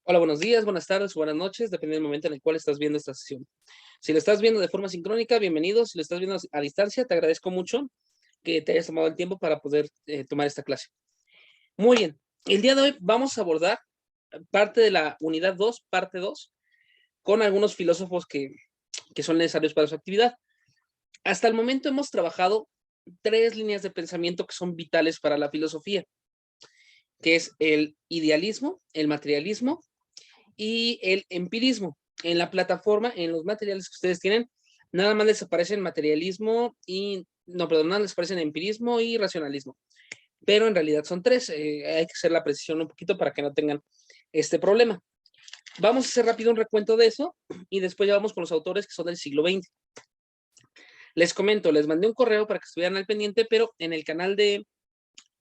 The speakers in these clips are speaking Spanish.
Hola, buenos días, buenas tardes o buenas noches, depende del momento en el cual estás viendo esta sesión. Si lo estás viendo de forma sincrónica, bienvenido. Si lo estás viendo a distancia, te agradezco mucho que te hayas tomado el tiempo para poder tomar esta clase. Muy bien, el día de hoy vamos a abordar parte de la unidad 2, parte 2, con algunos filósofos que son necesarios para su actividad. Hasta el momento hemos trabajado 3 líneas de pensamiento que son vitales para la filosofía, que es el idealismo, el materialismo y el empirismo. En la plataforma, en los materiales que ustedes tienen, nada más les aparecen materialismo y, no, perdón, nada les aparecen empirismo y racionalismo. Pero en realidad son 3. Hay que hacer la precisión un poquito para que no tengan este problema. Vamos a hacer rápido un recuento de eso y después ya vamos con los autores que son del siglo XX. Les comento, les mandé un correo para que estuvieran al pendiente, pero en el canal de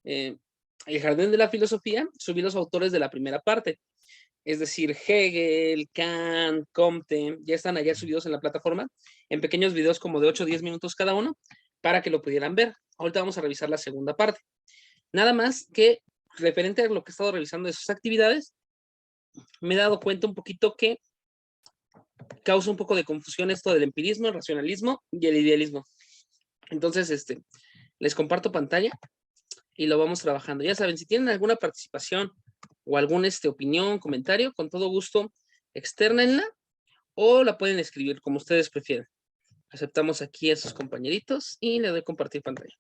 El Jardín de la Filosofía subí los autores de la primera parte. Es decir, Hegel, Kant, Comte, ya están allá subidos en la plataforma, en pequeños videos como de 8 o 10 minutos cada uno, para que lo pudieran ver. Ahorita vamos a revisar la segunda parte. Nada más que, referente a lo que he estado revisando de sus actividades, me he dado cuenta un poquito que causa un poco de confusión esto del empirismo, el racionalismo y el idealismo. Entonces, les comparto pantalla y lo vamos trabajando. Ya saben, si tienen alguna participación o alguna opinión, comentario, con todo gusto, externenla o la pueden escribir como ustedes prefieran. Aceptamos aquí a sus compañeritos y le doy compartir pantalla.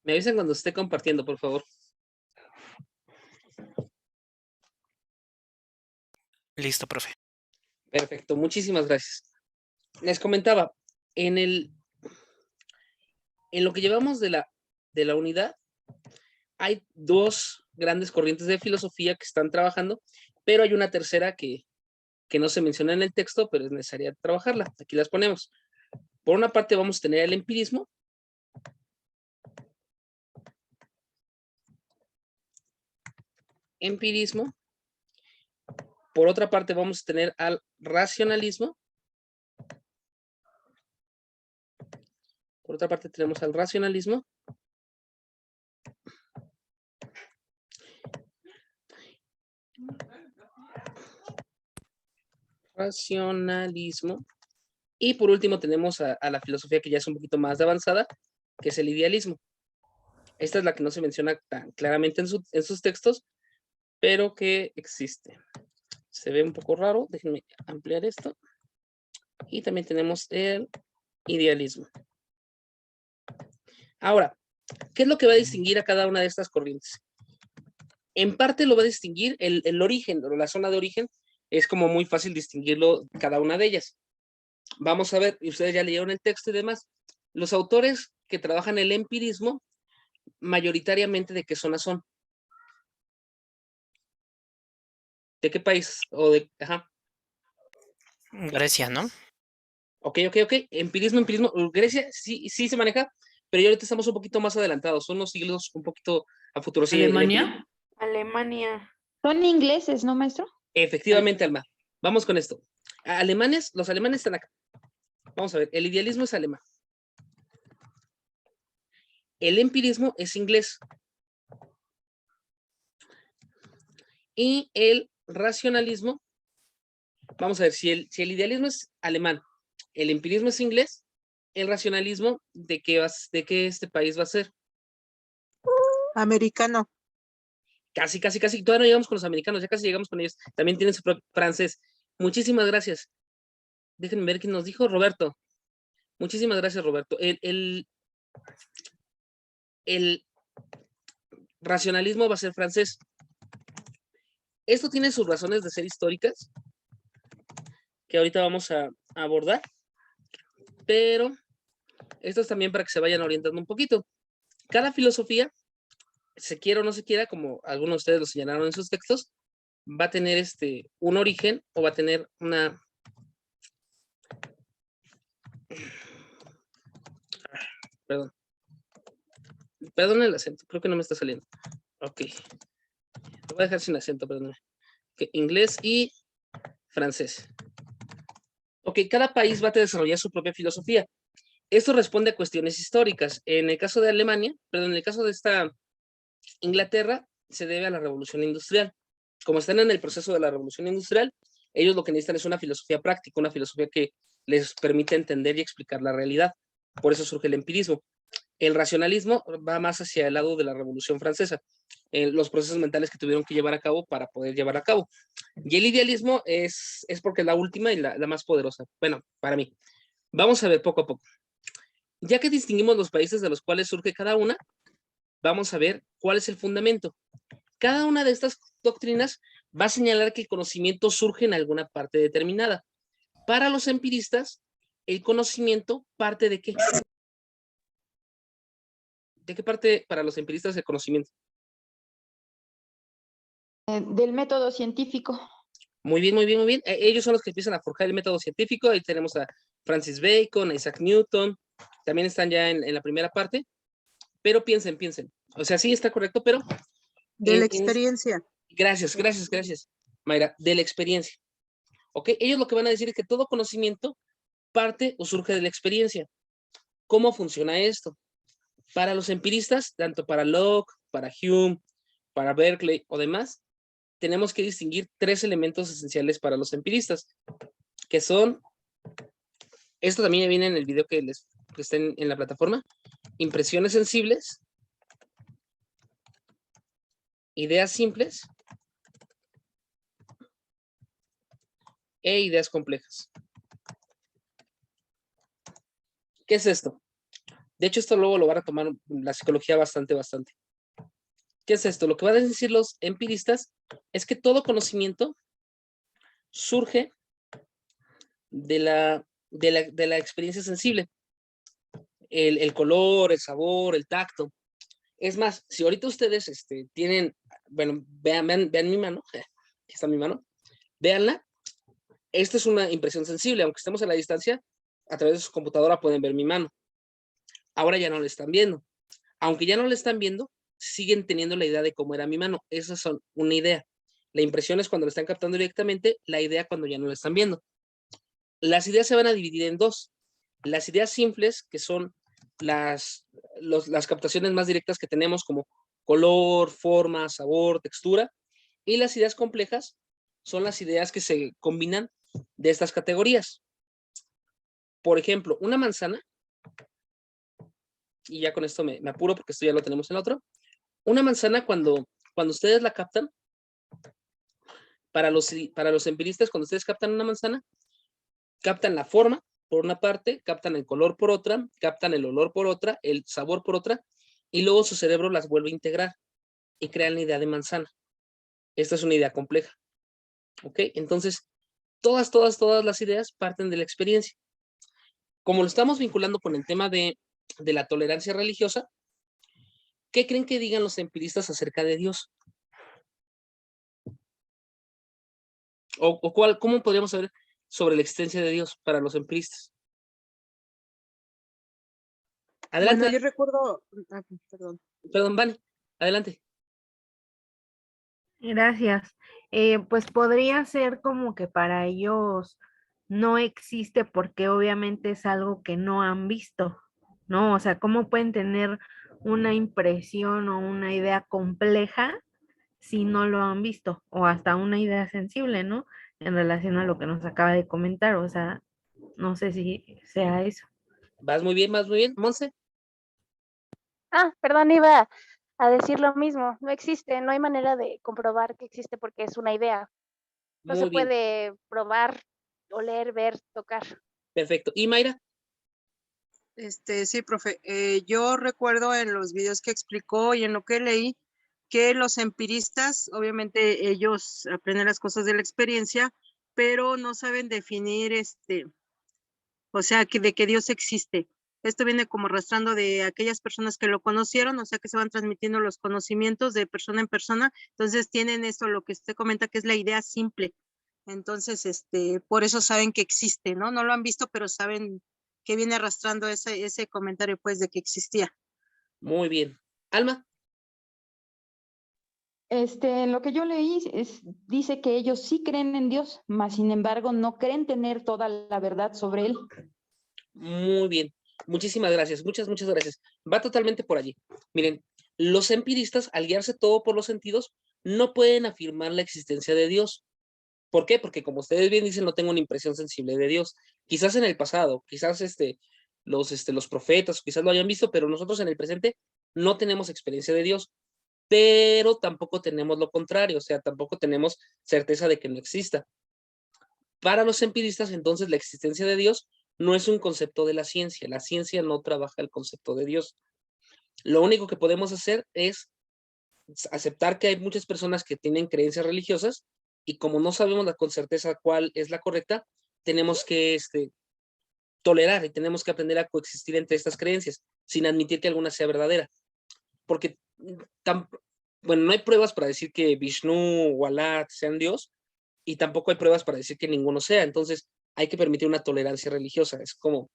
Me avisan cuando esté compartiendo, por favor. Listo, profe. Perfecto, muchísimas gracias. Les comentaba, en lo que llevamos de la unidad, hay 2 grandes corrientes de filosofía que están trabajando, pero hay una tercera que no se menciona en el texto, pero es necesaria trabajarla. Aquí las ponemos. Por una parte vamos a tener el empirismo. Empirismo. Por otra parte vamos a tener al racionalismo. Por otra parte tenemos al racionalismo. Racionalismo. Y por último tenemos a la filosofía que ya es un poquito más avanzada, que es el idealismo. Esta es la que no se menciona tan claramente en sus textos, pero que existe. Se ve un poco raro, déjenme ampliar esto. Y también tenemos el idealismo. Ahora, ¿qué es lo que va a distinguir a cada una de estas corrientes? En parte lo va a distinguir el origen, o la zona de origen, es como muy fácil distinguirlo cada una de ellas. Vamos a ver, y ustedes ya leyeron el texto y demás. Los autores que trabajan el empirismo, mayoritariamente, ¿de qué zona son? ¿De qué país? O de, ajá. Grecia, ¿no? Ok. Empirismo. Grecia sí se maneja, pero ya ahorita estamos un poquito más adelantados. Son unos siglos un poquito a futuro. Sí, ¿Alemania? Alemania. Son ingleses, ¿no, maestro? Efectivamente, Alma. Vamos con esto. Los alemanes están acá. Vamos a ver, el idealismo es alemán. El empirismo es inglés. Y el racionalismo, vamos a ver, si el idealismo es alemán, el empirismo es inglés, el racionalismo, ¿de qué este país va a ser? Americano. Casi. Todavía no llegamos con los americanos, ya casi llegamos con ellos. También tienen su propio francés. Muchísimas gracias. Déjenme ver quién nos dijo. Roberto. Muchísimas gracias, Roberto. El racionalismo va a ser francés. Esto tiene sus razones de ser históricas, que ahorita vamos a abordar, pero esto es también para que se vayan orientando un poquito. Cada filosofía, se quiera o no se quiera, como algunos de ustedes lo señalaron en sus textos, va a tener un origen o va a tener una... Perdón el acento, creo que no me está saliendo. Ok. Lo voy a dejar sin acento, perdón. Okay. Inglés y francés. Ok, cada país va a desarrollar su propia filosofía. Esto responde a cuestiones históricas. En el caso de Alemania, perdón, en el caso de esta Inglaterra, se debe a la revolución industrial. Como están en el proceso de la revolución industrial, ellos lo que necesitan es una filosofía práctica, una filosofía que les permite entender y explicar la realidad. Por eso surge el empirismo. El racionalismo va más hacia el lado de la Revolución Francesa, los procesos mentales que tuvieron que llevar a cabo para poder llevar a cabo. Y el idealismo es porque es la última y la más poderosa. Bueno, para mí. Vamos a ver poco a poco. Ya que distinguimos los países de los cuales surge cada una, vamos a ver cuál es el fundamento. Cada una de estas doctrinas va a señalar que el conocimiento surge en alguna parte determinada. Para los empiristas, el conocimiento parte ¿de qué? ¿De qué parte para los empiristas el conocimiento? Del método científico. Muy bien, muy bien, muy bien. Ellos son los que empiezan a forjar el método científico. Ahí tenemos a Francis Bacon, a Isaac Newton. También están ya en la primera parte. Pero piensen. O sea, sí está correcto, pero... De la experiencia. Gracias, Mayra. De la experiencia. ¿Ok? Ellos lo que van a decir es que todo conocimiento parte o surge de la experiencia. ¿Cómo funciona esto? Para los empiristas, tanto para Locke, para Hume, para Berkeley o demás, tenemos que distinguir 3 elementos esenciales para los empiristas, que son, esto también viene en el video que está en la plataforma, impresiones sensibles, ideas simples e ideas complejas. ¿Qué es esto? De hecho, esto luego lo van a tomar la psicología bastante. ¿Qué es esto? Lo que van a decir los empiristas es que todo conocimiento surge de la experiencia sensible. El color, el sabor, el tacto. Es más, si ahorita ustedes tienen, bueno, vean mi mano, aquí está mi mano, véanla. Esta es una impresión sensible, aunque estemos a la distancia, a través de su computadora pueden ver mi mano. Ahora ya no la están viendo. Aunque ya no la están viendo, siguen teniendo la idea de cómo era mi mano. Esas son una idea. La impresión es cuando la están captando directamente, la idea cuando ya no la están viendo. Las ideas se van a dividir en 2. Las ideas simples, que son las captaciones más directas que tenemos, como color, forma, sabor, textura. Y las ideas complejas son las ideas que se combinan de estas categorías. Por ejemplo, una manzana, y ya con esto me apuro porque esto ya lo tenemos en otro. Una manzana, cuando ustedes la captan, para los empiristas, cuando ustedes captan una manzana, captan la forma por una parte, captan el color por otra, captan el olor por otra, el sabor por otra, y luego su cerebro las vuelve a integrar y crean la idea de manzana. Esta es una idea compleja. ¿Ok? Entonces, todas las ideas parten de la experiencia. Como lo estamos vinculando con el tema de la tolerancia religiosa, ¿qué creen que digan los empiristas acerca de Dios? ¿Cómo podríamos saber sobre la existencia de Dios para los empiristas? Adelante. Bueno, yo recuerdo, perdón. Perdón, Vani, adelante. Gracias. Pues podría ser como que para ellos no existe porque obviamente es algo que no han visto, ¿no? O sea, ¿cómo pueden tener una impresión o una idea compleja si no lo han visto? O hasta una idea sensible, ¿no? En relación a lo que nos acaba de comentar, o sea, no sé si sea eso. Vas muy bien, Monse. Perdón, iba a decir lo mismo. No existe, no hay manera de comprobar que existe porque es una idea. No se Muy bien, puede probar, oler, ver, tocar. perfecto. ¿Y Mayra? Sí, profe. Yo recuerdo en los videos que explicó y en lo que leí que los empiristas, obviamente ellos aprenden las cosas de la experiencia, pero no saben definir, o sea, de que Dios existe. Esto viene como arrastrando de aquellas personas que lo conocieron, o sea, que se van transmitiendo los conocimientos de persona en persona. Entonces tienen esto, lo que usted comenta, que es la idea simple. Entonces, por eso saben que existe, ¿no? No lo han visto, pero saben que viene arrastrando ese comentario, pues, de que existía. Muy bien. Alma. En lo que yo leí dice que ellos sí creen en Dios, mas sin embargo no creen tener toda la verdad sobre él. Muy bien. Muchísimas gracias. Muchas gracias. Va totalmente por allí. Miren, Los empiristas, al guiarse todo por los sentidos, no pueden afirmar la existencia de Dios. ¿Por qué? Porque como ustedes bien dicen, no tengo una impresión sensible de Dios. Quizás en el pasado, quizás los profetas, quizás lo hayan visto, pero nosotros en el presente no tenemos experiencia de Dios, pero tampoco tenemos lo contrario, o sea, tampoco tenemos certeza de que no exista. Para los empiristas, entonces, la existencia de Dios no es un concepto de la ciencia no trabaja el concepto de Dios. Lo único que podemos hacer es aceptar que hay muchas personas que tienen creencias religiosas y como no sabemos con certeza cuál es la correcta, tenemos que tolerar y tenemos que aprender a coexistir entre estas creencias sin admitir que alguna sea verdadera. Porque, bueno, no hay pruebas para decir que Vishnu o Alá sean Dios y tampoco hay pruebas para decir que ninguno sea. Entonces, hay que permitir una tolerancia religiosa. Es como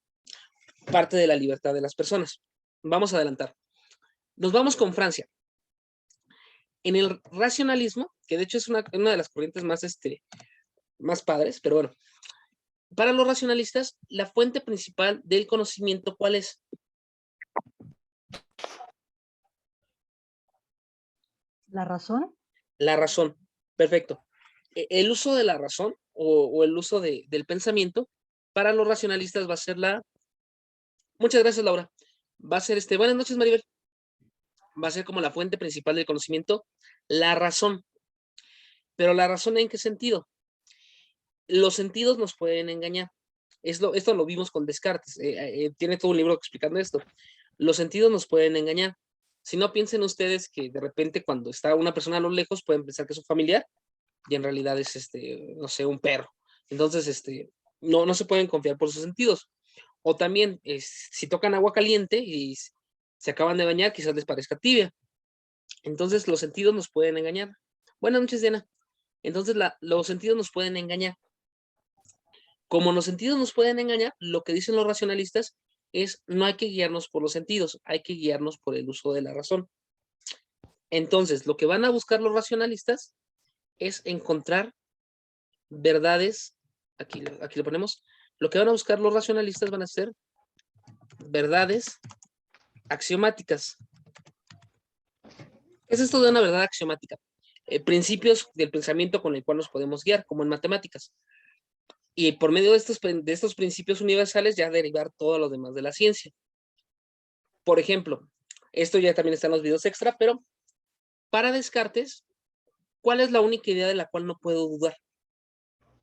parte de la libertad de las personas. Vamos a adelantar. Nos vamos con Francia. En el racionalismo, que de hecho es una de las corrientes más padres, pero bueno, para los racionalistas, la fuente principal del conocimiento, ¿cuál es? ¿La razón? La razón. Perfecto. El uso de la razón o el uso del pensamiento para los racionalistas va a ser Muchas gracias, Laura. Va a ser buenas noches, Maribel. Va a ser como la fuente principal del conocimiento, la razón. Pero la razón, ¿en qué sentido? Los sentidos nos pueden engañar. Esto lo vimos con Descartes. Tiene todo un libro explicando esto. Los sentidos nos pueden engañar. Si no, piensen ustedes que de repente cuando está una persona a lo lejos pueden pensar que es un familiar y en realidad es, no sé, un perro. Entonces, no se pueden confiar por sus sentidos. O también, si tocan agua caliente y se acaban de bañar, quizás les parezca tibia. Entonces, los sentidos nos pueden engañar. Buenas noches, Diana. Entonces, los sentidos nos pueden engañar. Como los sentidos nos pueden engañar, lo que dicen los racionalistas es no hay que guiarnos por los sentidos, hay que guiarnos por el uso de la razón. Entonces, lo que van a buscar los racionalistas es encontrar verdades, aquí lo ponemos, lo que van a buscar los racionalistas van a ser verdades axiomáticas. ¿Qué es esto de una verdad axiomática? Principios del pensamiento con el cual nos podemos guiar, como en matemáticas. Y por medio de estos principios universales ya derivar todo lo demás de la ciencia. Por ejemplo, esto ya también está en los videos extra, pero para Descartes, ¿cuál es la única idea de la cual no puedo dudar?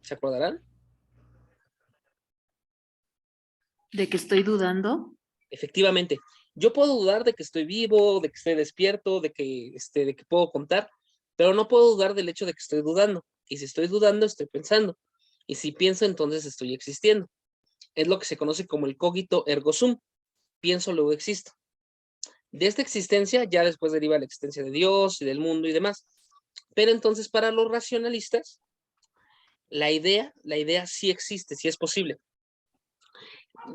¿Se acordarán? ¿De que estoy dudando? Efectivamente, yo puedo dudar de que estoy vivo, de que estoy despierto, de que puedo contar, pero no puedo dudar del hecho de que estoy dudando. Y si estoy dudando, estoy pensando. Y si pienso, entonces estoy existiendo. Es lo que se conoce como el cogito ergo sum. Pienso, luego existo. De esta existencia ya después deriva la existencia de Dios y del mundo y demás. Pero entonces para los racionalistas, la idea sí existe, sí es posible.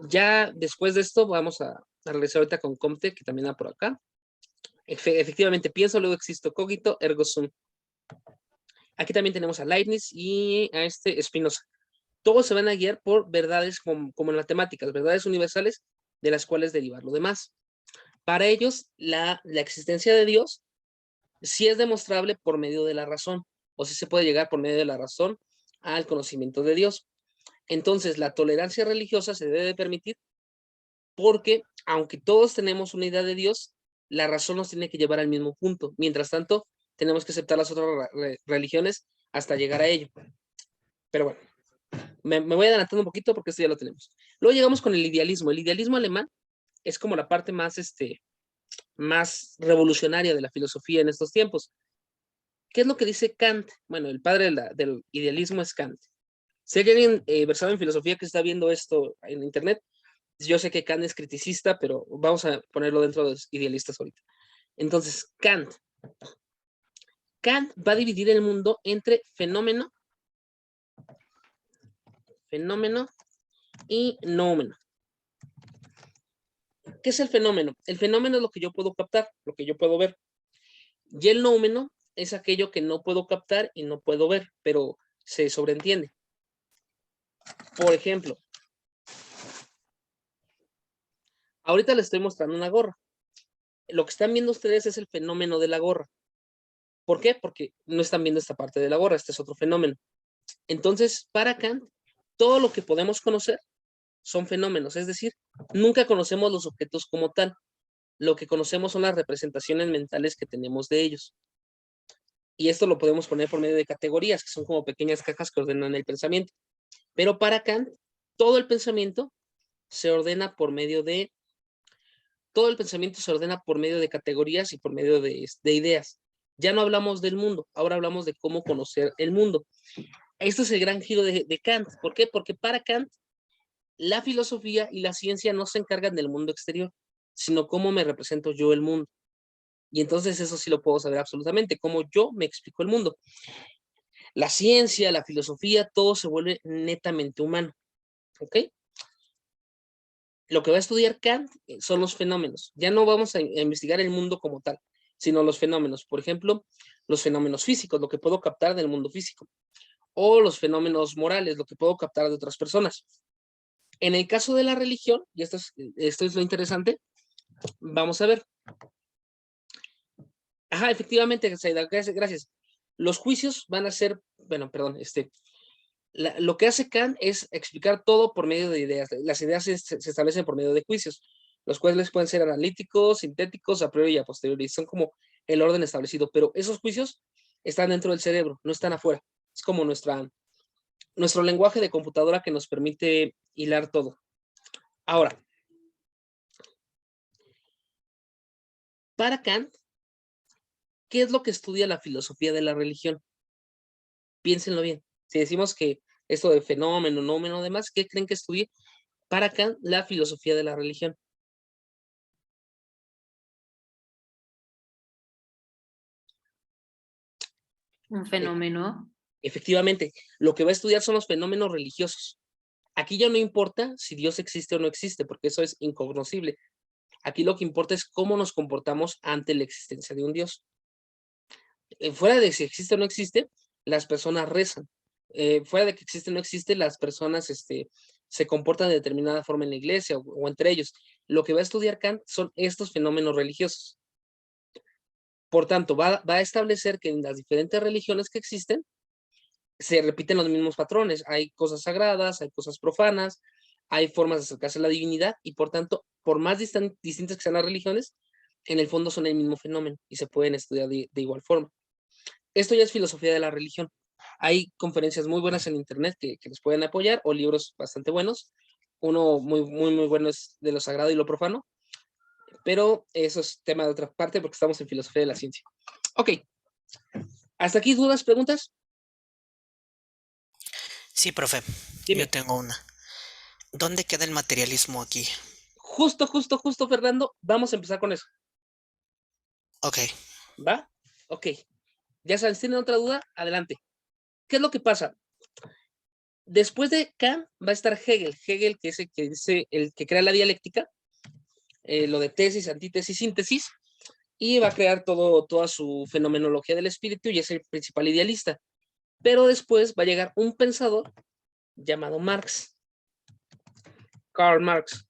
Ya después de esto vamos a regresar ahorita con Comte, que también va por acá. Efectivamente, pienso, luego existo, cogito, ergo sum. Aquí también tenemos a Leibniz y a Spinoza. Todos se van a guiar por verdades como en matemáticas, verdades universales de las cuales derivar lo demás. Para ellos, la existencia de Dios sí es demostrable por medio de la razón, o sí se puede llegar por medio de la razón al conocimiento de Dios. Entonces, la tolerancia religiosa se debe permitir porque, aunque todos tenemos una idea de Dios, la razón nos tiene que llevar al mismo punto. Mientras tanto, tenemos que aceptar las otras religiones hasta llegar a ello. Pero bueno, me voy adelantando un poquito porque esto ya lo tenemos. Luego llegamos con el idealismo. El idealismo alemán es como la parte más revolucionaria de la filosofía en estos tiempos. ¿Qué es lo que dice Kant? Bueno, el padre del idealismo es Kant. Si hay alguien versado en filosofía que está viendo esto en internet, yo sé que Kant es criticista, pero vamos a ponerlo dentro de los idealistas ahorita. Entonces, Kant va a dividir el mundo entre fenómeno y noumeno. ¿Qué es el fenómeno? El fenómeno es lo que yo puedo captar, lo que yo puedo ver. Y el noumeno es aquello que no puedo captar y no puedo ver, pero se sobreentiende. Por ejemplo, ahorita les estoy mostrando una gorra. lo que están viendo ustedes es el fenómeno de la gorra. ¿Por qué? Porque no están viendo esta parte de la gorra, este es otro fenómeno. Entonces, para Kant, todo lo que podemos conocer son fenómenos, es decir, nunca conocemos los objetos como tal. Lo que conocemos son las representaciones mentales que tenemos de ellos. Y esto lo podemos poner por medio de categorías, que son como pequeñas cajas que ordenan el pensamiento. Pero para Kant, todo el pensamiento se ordena por medio de categorías y por medio de ideas. Ya no hablamos del mundo, ahora hablamos de cómo conocer el mundo. Este es el gran giro de Kant. ¿Por qué? Porque para Kant, la filosofía y la ciencia no se encargan del mundo exterior, sino cómo me represento yo el mundo. Y entonces eso sí lo puedo saber absolutamente, cómo yo me explico el mundo. La ciencia, la filosofía, todo se vuelve netamente humano. ¿Ok? Lo que va a estudiar Kant son los fenómenos. Ya no vamos a investigar el mundo como tal, sino los fenómenos. Por ejemplo, los fenómenos físicos, lo que puedo captar del mundo físico. O los fenómenos morales, lo que puedo captar de otras personas. En el caso de la religión, y esto es lo interesante, vamos a ver. Ajá, efectivamente, gracias. Los juicios van a ser, bueno, perdón, lo que hace Kant es explicar todo por medio de ideas. Las ideas se establecen por medio de juicios, los cuales pueden ser analíticos, sintéticos, a priori y a posteriori. Son como el orden establecido, pero esos juicios están dentro del cerebro, no están afuera. Es como nuestro lenguaje de computadora que nos permite hilar todo. Ahora, para Kant, ¿qué es lo que estudia la filosofía de la religión? Piénsenlo bien. Si decimos que esto de fenómeno, nómeno, demás, ¿qué creen que estudie para Kant la filosofía de la religión? Un fenómeno. Efectivamente, lo que va a estudiar son los fenómenos religiosos. Aquí ya no importa si Dios existe o no existe, porque eso es incognoscible. Aquí lo que importa es cómo nos comportamos ante la existencia de un Dios. Fuera de si existe o no existe, las personas rezan. Fuera de que existe o no existe, las personas se comportan de determinada forma en la iglesia o entre ellos. Lo que va a estudiar Kant son estos fenómenos religiosos. Por tanto, va a establecer que en las diferentes religiones que existen, se repiten los mismos patrones. Hay cosas sagradas, hay cosas profanas, hay formas de acercarse a la divinidad y por tanto, por más distintas que sean las religiones, en el fondo son el mismo fenómeno y se pueden estudiar de igual forma. Esto ya es filosofía de la religión. Hay conferencias muy buenas en internet que les pueden apoyar o libros bastante buenos. Uno muy bueno es de lo sagrado y lo profano, pero eso es tema de otra parte porque estamos en filosofía de la ciencia. Ok. ¿Hasta aquí dudas, preguntas? Sí, profe. Dime. Yo tengo una. ¿Dónde queda el materialismo aquí? Justo, Fernando. Vamos a empezar con eso. Ok. ¿Va? Ok. Ya saben, si tienen otra duda, adelante. ¿Qué es lo que pasa? Después de Kant va a estar Hegel. Hegel, que es el que dice, el que crea la dialéctica, lo de tesis, antítesis, síntesis, y va a crear toda su fenomenología del espíritu y es el principal idealista. Pero después va a llegar un pensador llamado Marx. Karl Marx.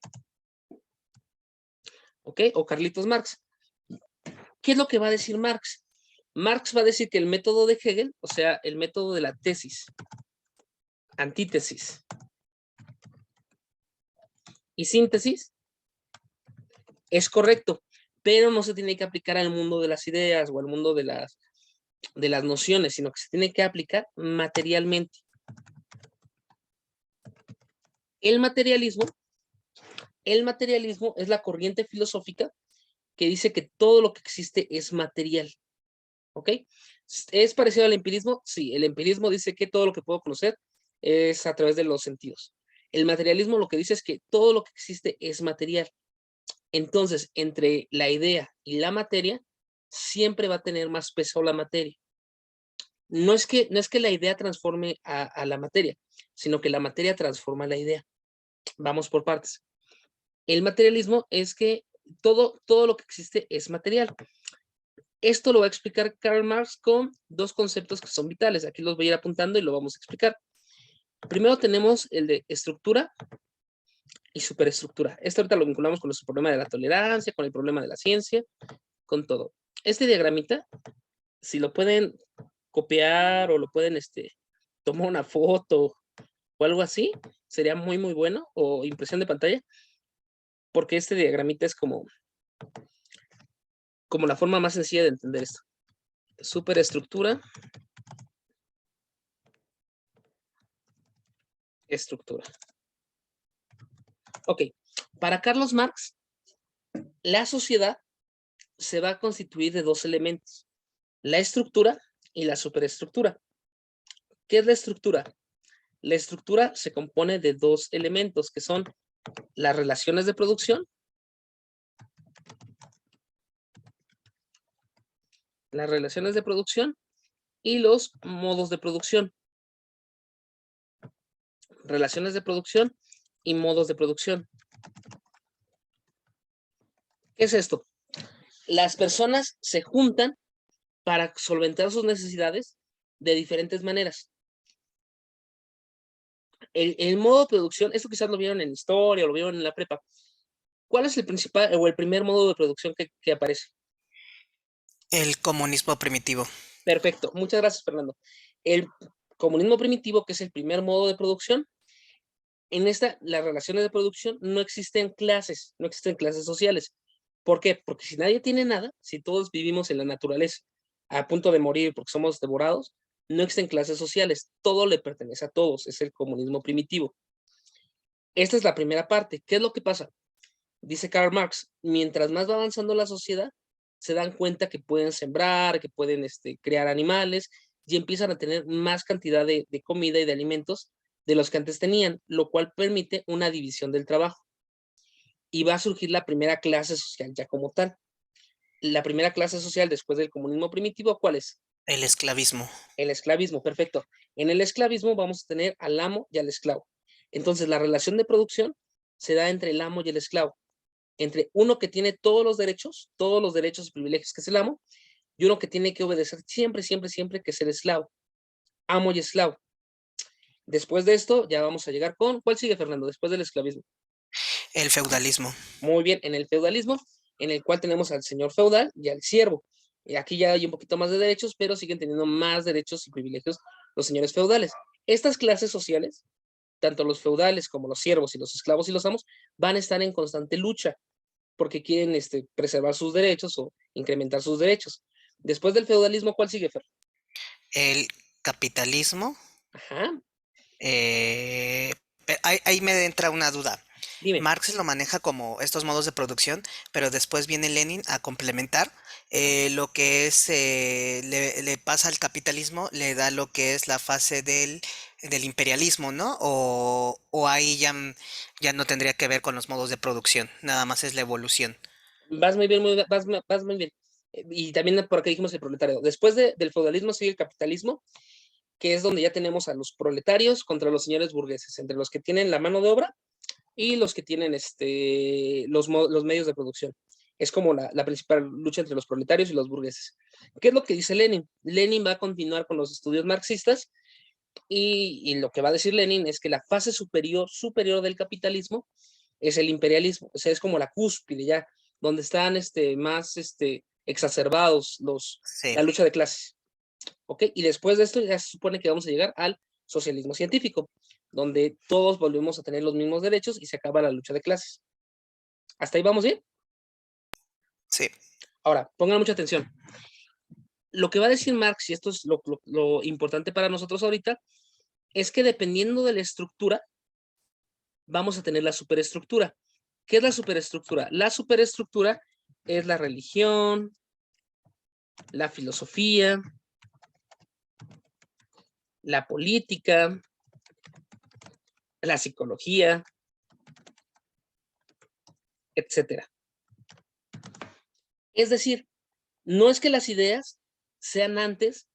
¿Ok? O Carlitos Marx. ¿Qué es lo que va a decir Marx? Marx va a decir que el método de Hegel, o sea, el método de la tesis, antítesis y síntesis, es correcto, pero no se tiene que aplicar al mundo de las ideas o al mundo de las nociones, sino que se tiene que aplicar materialmente. El materialismo es la corriente filosófica que dice que todo lo que existe es material. ¿Ok? ¿Es parecido al empirismo? Sí, el empirismo dice que todo lo que puedo conocer es a través de los sentidos. El materialismo lo que dice es que todo lo que existe es material. Entonces, entre la idea y la materia, siempre va a tener más peso la materia. No es que la idea transforme a la materia, sino que la materia transforma la idea. Vamos por partes. El materialismo es que todo lo que existe es material. Esto lo va a explicar Karl Marx con dos conceptos que son vitales. Aquí los voy a ir apuntando y lo vamos a explicar. Primero tenemos el de estructura y superestructura. Esto ahorita lo vinculamos con nuestro problema de la tolerancia, con el problema de la ciencia, con todo. Este diagramita, si lo pueden copiar o lo pueden tomar una foto o algo así, sería muy, muy bueno, o impresión de pantalla, porque este diagramita es como la forma más sencilla de entender esto. Superestructura, estructura. Ok, para Carlos Marx, la sociedad se va a constituir de dos elementos, la estructura y la superestructura. ¿Qué es la estructura? La estructura se compone de dos elementos que son las relaciones de producción, y los modos de producción. Relaciones de producción y modos de producción. ¿Qué es esto? Las personas se juntan para solventar sus necesidades de diferentes maneras. El modo de producción, esto quizás lo vieron en historia o lo vieron en la prepa. ¿Cuál es el principal o el primer modo de producción que aparece? El comunismo primitivo. Perfecto, muchas gracias, Fernando. El comunismo primitivo, que es el primer modo de producción, en las relaciones de producción no existen clases sociales. ¿Por qué? Porque si nadie tiene nada, si todos vivimos en la naturaleza, a punto de morir porque somos devorados, no existen clases sociales, todo le pertenece a todos, es el comunismo primitivo. Esta es la primera parte. ¿Qué es lo que pasa? Dice Karl Marx, mientras más va avanzando la sociedad, se dan cuenta que pueden sembrar, que pueden crear animales, y empiezan a tener más cantidad de comida y de alimentos de los que antes tenían, lo cual permite una división del trabajo. Y va a surgir la primera clase social ya como tal. La primera clase social después del comunismo primitivo, ¿cuál es? El esclavismo. El esclavismo, perfecto. En el esclavismo vamos a tener al amo y al esclavo. Entonces, la relación de producción se da entre el amo y el esclavo. Entre uno que tiene todos los derechos y privilegios, que es el amo, y uno que tiene que obedecer siempre, siempre, siempre, que es el esclavo. Amo y esclavo. Después de esto, ya vamos a llegar con... ¿Cuál sigue, Fernando, después del esclavismo? El feudalismo. Muy bien, en el feudalismo, en el cual tenemos al señor feudal y al siervo. Y aquí ya hay un poquito más de derechos, pero siguen teniendo más derechos y privilegios los señores feudales. Estas clases sociales, tanto los feudales como los siervos y los esclavos y los amos, van a estar en constante lucha porque quieren preservar sus derechos o incrementar sus derechos. Después del feudalismo, ¿cuál sigue, Fer? El capitalismo. Ajá, Ahí me entra una duda. dime. Marx lo maneja como estos modos de producción, pero después viene Lenin a complementar lo que es, le pasa al capitalismo, le da lo que es la fase del imperialismo, ¿no? O ahí ya no tendría que ver con los modos de producción, nada más es la evolución. Vas muy bien, vas muy bien. Y también por acá dijimos el proletario. Después del feudalismo sigue el capitalismo, que es donde ya tenemos a los proletarios contra los señores burgueses, entre los que tienen la mano de obra y los que tienen los medios de producción. Es como la principal lucha entre los proletarios y los burgueses. ¿Qué es lo que dice Lenin? Lenin va a continuar con los estudios marxistas y lo que va a decir Lenin es que la fase superior del capitalismo es el imperialismo, o sea, es como la cúspide ya, donde están más exacerbados Sí. la lucha de clases. ¿Ok? Y después de esto ya se supone que vamos a llegar al socialismo científico, donde todos volvemos a tener los mismos derechos y se acaba la lucha de clases. ¿Hasta ahí vamos bien? Sí. Ahora, pongan mucha atención. Lo que va a decir Marx, y esto es lo importante para nosotros ahorita, es que dependiendo de la estructura, vamos a tener la superestructura. ¿Qué es la superestructura? La superestructura es la religión, la filosofía, la política, la psicología, etcétera. Es decir, no es que las ideas sean antes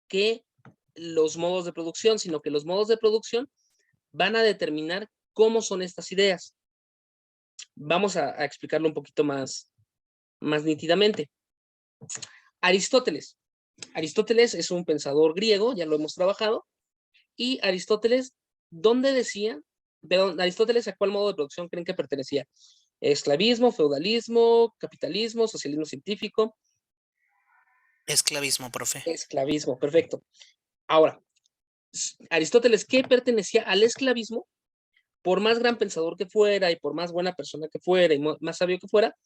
que los modos de producción, sino que los modos de producción van a determinar cómo son estas ideas. Vamos a explicarlo un poquito más nítidamente. Aristóteles. Aristóteles es un pensador griego, ya lo hemos trabajado, y Aristóteles, ¿dónde decía Perdón, Aristóteles, ¿a cuál modo de producción creen que pertenecía? ¿Esclavismo, feudalismo, capitalismo, socialismo científico? Esclavismo, profe. Esclavismo, perfecto. Ahora, Aristóteles, ¿qué pertenecía al esclavismo? Por más gran pensador que fuera y por más buena persona que fuera y más sabio que fuera,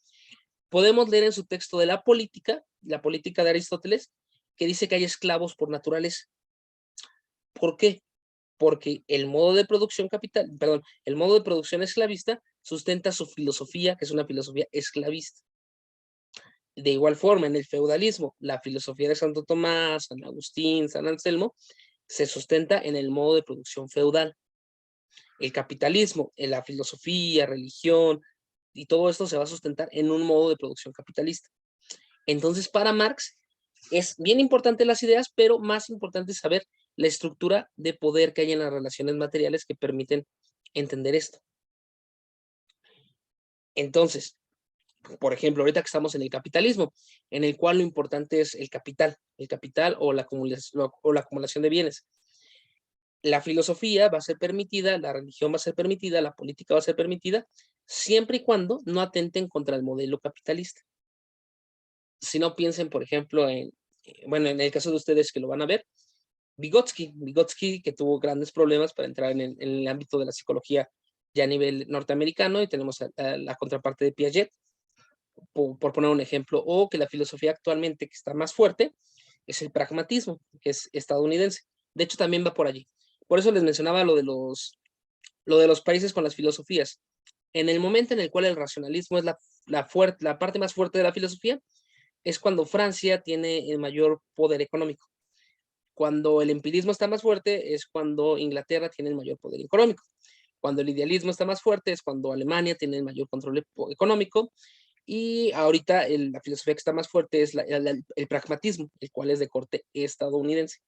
podemos leer en su texto de la política de Aristóteles, que dice que hay esclavos por naturaleza. ¿Por qué? Porque el modo de producción el modo de producción esclavista sustenta su filosofía, que es una filosofía esclavista. De igual forma, en el feudalismo, la filosofía de Santo Tomás, San Agustín, San Anselmo, se sustenta en el modo de producción feudal. El capitalismo, en la filosofía, religión, y todo esto se va a sustentar en un modo de producción capitalista. Entonces, para Marx, es bien importante las ideas, pero más importante es saber la estructura de poder que hay en las relaciones materiales que permiten entender esto. Entonces, por ejemplo, ahorita que estamos en el capitalismo, en el cual lo importante es el capital o la acumulación de bienes. La filosofía va a ser permitida, la religión va a ser permitida, la política va a ser permitida, siempre y cuando no atenten contra el modelo capitalista. Si no, piensen, por ejemplo, bueno, en el caso de ustedes que lo van a ver, Vygotsky, que tuvo grandes problemas para entrar en el ámbito de la psicología ya a nivel norteamericano, y tenemos la contraparte de Piaget, por poner un ejemplo, o que la filosofía actualmente que está más fuerte es el pragmatismo, que es estadounidense. De hecho, también va por allí. Por eso les mencionaba lo de los países con las filosofías. En el momento en el cual el racionalismo es la parte más fuerte de la filosofía, es cuando Francia tiene el mayor poder económico. Cuando el empirismo está más fuerte, es cuando Inglaterra tiene el mayor poder económico. Cuando el idealismo está más fuerte, es cuando Alemania tiene el mayor control económico. Y ahorita la filosofía que está más fuerte es el pragmatismo, el cual es de corte estadounidense.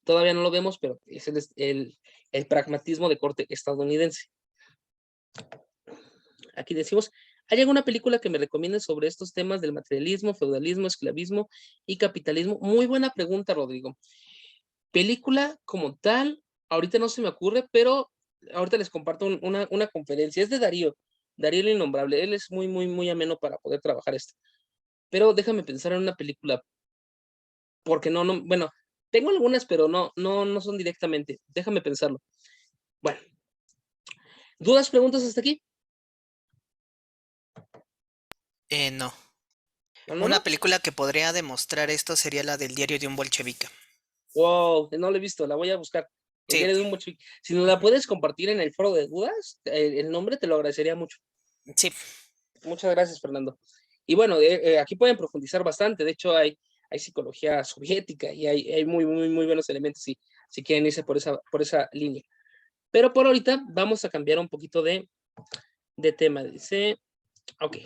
Todavía no lo vemos, pero es el pragmatismo de corte estadounidense. Aquí decimos, ¿hay alguna película que me recomienden sobre estos temas del materialismo, feudalismo, esclavismo y capitalismo? Muy buena pregunta, Rodrigo. Película como tal, ahorita no se me ocurre, pero ahorita les comparto una conferencia. Es de Darío el Innombrable. Él es muy, muy, muy ameno para poder trabajar esto. Pero déjame pensar en una película, porque bueno, tengo algunas, pero no son directamente. Déjame pensarlo. Bueno, ¿dudas, preguntas hasta aquí? No. ¿No? Una película que podría demostrar esto sería la del Diario de un bolchevique. Wow, no la he visto, la voy a buscar. El Sí. diario de un bolchevique. Si nos la puedes compartir en el foro de dudas, el nombre te lo agradecería mucho. Sí. Muchas gracias, Fernando. Y bueno, aquí pueden profundizar bastante. De hecho, hay psicología soviética y hay muy, muy, muy buenos elementos si quieren irse por esa línea. Pero por ahorita vamos a cambiar un poquito de tema. Dice, ok,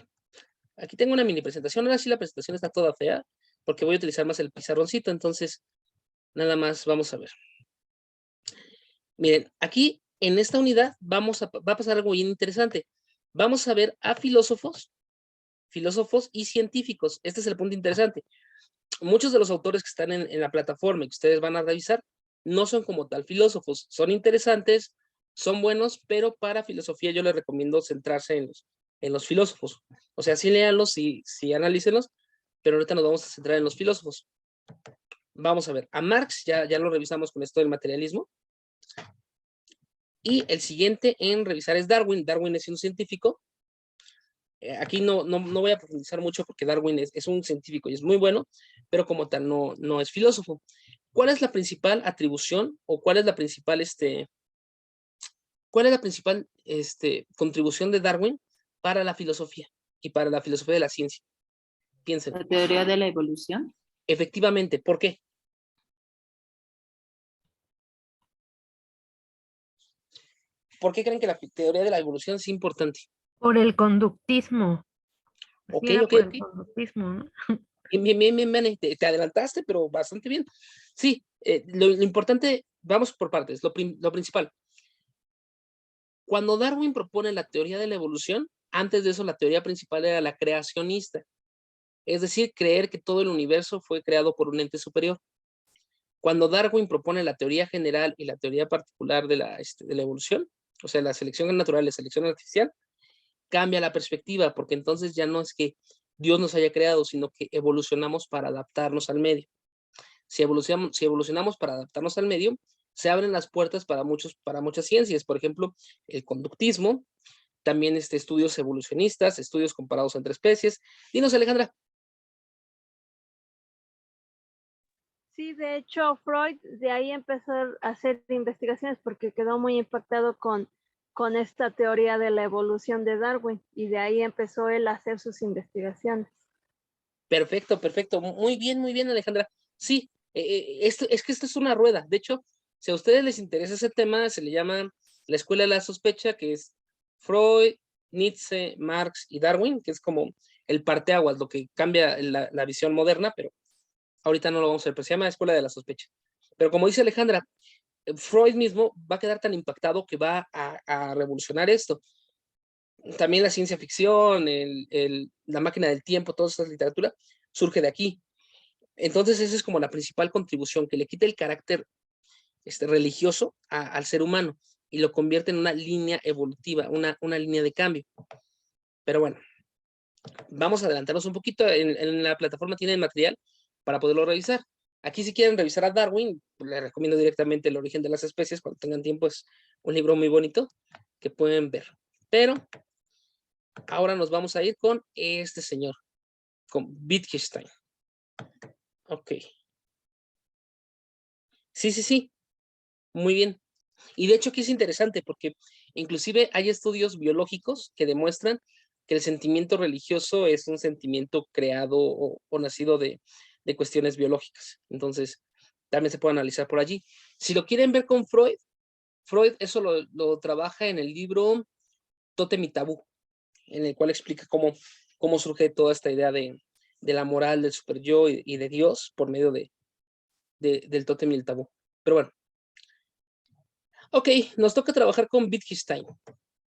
aquí tengo una mini presentación. Ahora sí la presentación está toda fea porque voy a utilizar más el pizarroncito. Entonces, nada más vamos a ver. Miren, aquí en esta unidad va a pasar algo bien interesante. Vamos a ver a filósofos y científicos. Este es el punto interesante. Muchos de los autores que están en la plataforma y que ustedes van a revisar no son como tal filósofos. Son interesantes, son buenos, pero para filosofía yo les recomiendo centrarse en los filósofos. O sea, sí léanlos, sí analícenlos, pero ahorita nos vamos a centrar en los filósofos. Vamos a ver, a Marx ya lo revisamos con esto del materialismo. Y el siguiente en revisar es Darwin. Darwin es un científico. Aquí no voy a profundizar mucho porque Darwin es un científico y es muy bueno, pero como tal no es filósofo. ¿Cuál es la principal atribución o cuál es la principal contribución de Darwin para la filosofía y para la filosofía de la ciencia? Piensen. La teoría de la evolución. Efectivamente, ¿por qué? ¿Por qué creen que la teoría de la evolución es importante? Por el conductismo. Sí, Ok. el conductismo, ¿no? Bien, te adelantaste, pero bastante bien. Sí, lo importante, vamos por partes, lo principal. Cuando Darwin propone la teoría de la evolución, antes de eso la teoría principal era la creacionista, es decir, creer que todo el universo fue creado por un ente superior. Cuando Darwin propone la teoría general y la teoría particular de la evolución, o sea, la selección natural, la selección artificial, cambia la perspectiva, porque entonces ya no es que Dios nos haya creado, sino que evolucionamos para adaptarnos al medio. Si evolucionamos para adaptarnos al medio, se abren las puertas para muchas ciencias, por ejemplo, el conductismo, también estudios evolucionistas, estudios comparados entre especies. Dinos, Alejandra. Sí, de hecho, Freud de ahí empezó a hacer investigaciones porque quedó muy impactado con esta teoría de la evolución de Darwin y de ahí empezó él a hacer sus investigaciones. Perfecto, perfecto. Muy bien, Alejandra. Sí, es que esto es una rueda. De hecho, si a ustedes les interesa ese tema, se le llama la escuela de la sospecha, que es Freud, Nietzsche, Marx y Darwin, que es como el parteaguas, lo que cambia la visión moderna, pero ahorita no lo vamos a ver, pero se llama escuela de la sospecha. Pero como dice Alejandra, Freud mismo va a quedar tan impactado que va a revolucionar esto. También la ciencia ficción, la máquina del tiempo, toda esta literatura surge de aquí. Entonces esa es como la principal contribución, que le quita el carácter religioso al ser humano y lo convierte en una línea evolutiva, una línea de cambio. Pero bueno, vamos a adelantarnos un poquito. En la plataforma tienen material para poderlo revisar. Aquí si quieren revisar a Darwin, les recomiendo directamente El origen de las especies. Cuando tengan tiempo, es un libro muy bonito que pueden ver. Pero ahora nos vamos a ir con este señor, con Wittgenstein. Ok. Sí. Muy bien. Y de hecho aquí es interesante porque inclusive hay estudios biológicos que demuestran que el sentimiento religioso es un sentimiento creado o nacido de cuestiones biológicas. Entonces, también se puede analizar por allí. Si lo quieren ver con Freud, Freud eso lo trabaja en el libro Tótem y Tabú, en el cual explica cómo surge toda esta idea de la moral, del superyo y de Dios por medio del tótem y el tabú. Pero bueno. Ok, nos toca trabajar con Wittgenstein.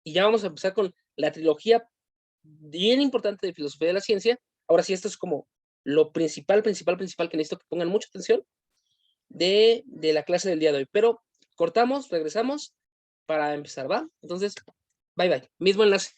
Y ya vamos a empezar con la trilogía bien importante de filosofía de la ciencia. Ahora sí, esto es como lo principal que necesito que pongan mucha atención de la clase del día de hoy. Pero cortamos, regresamos para empezar, ¿va? Entonces, bye. Mismo enlace.